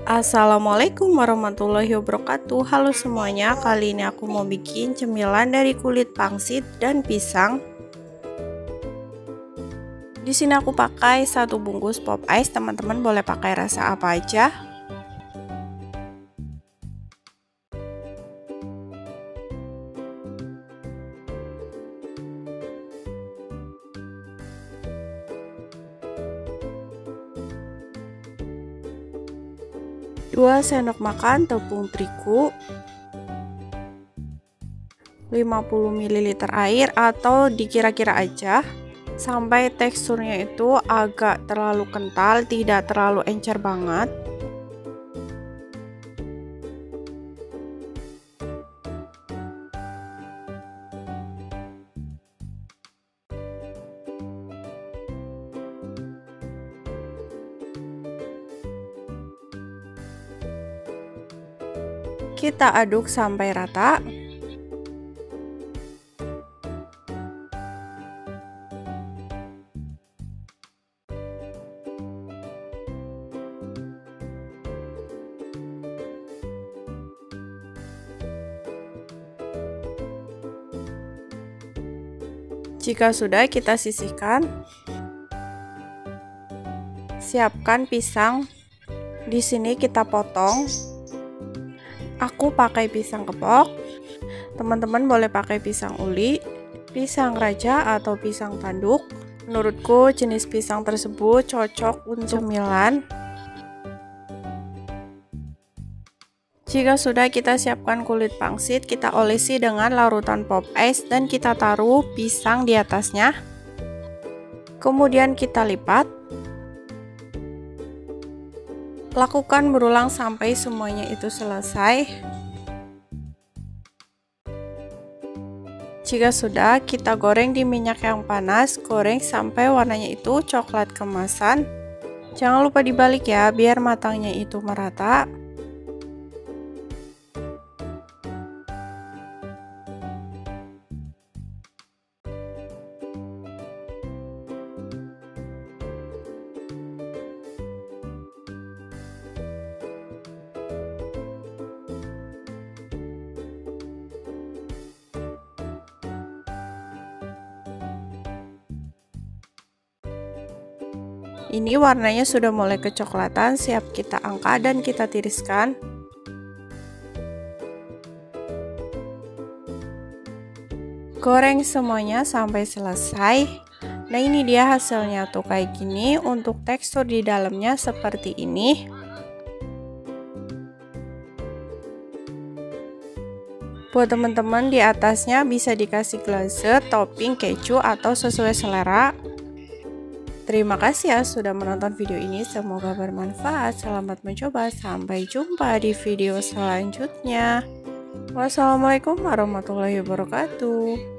Assalamualaikum warahmatullahi wabarakatuh. Halo semuanya, kali ini aku mau bikin cemilan dari kulit pangsit dan pisang. Di sini aku pakai 1 bungkus pop ice, teman-teman boleh pakai rasa apa aja. Dua sendok makan tepung terigu, 50 ml air atau dikira-kira aja sampai teksturnya itu agak terlalu kental, tidak terlalu encer banget. Kita aduk sampai rata. Jika sudah, kita sisihkan. Siapkan pisang. Di sini kita potong. Aku pakai pisang kepok. Teman-teman boleh pakai pisang uli, pisang raja atau pisang tanduk. Menurutku jenis pisang tersebut cocok untuk cemilan. Jika sudah, kita siapkan kulit pangsit, kita olesi dengan larutan pop ice dan kita taruh pisang di atasnya. Kemudian kita lipat. Lakukan berulang sampai semuanya itu selesai. Jika sudah, kita goreng di minyak yang panas, goreng sampai warnanya itu coklat keemasan. Jangan lupa dibalik ya, biar matangnya itu merata. Ini warnanya sudah mulai kecoklatan, siap kita angkat dan kita tiriskan. Goreng semuanya sampai selesai. Nah, ini dia hasilnya tuh kayak gini. Untuk tekstur di dalamnya seperti ini. Buat teman-teman, di atasnya bisa dikasih glazed, topping keju atau sesuai selera. Terima kasih ya sudah menonton video ini, semoga bermanfaat. Selamat mencoba, sampai jumpa di video selanjutnya. Wassalamualaikum warahmatullahi wabarakatuh.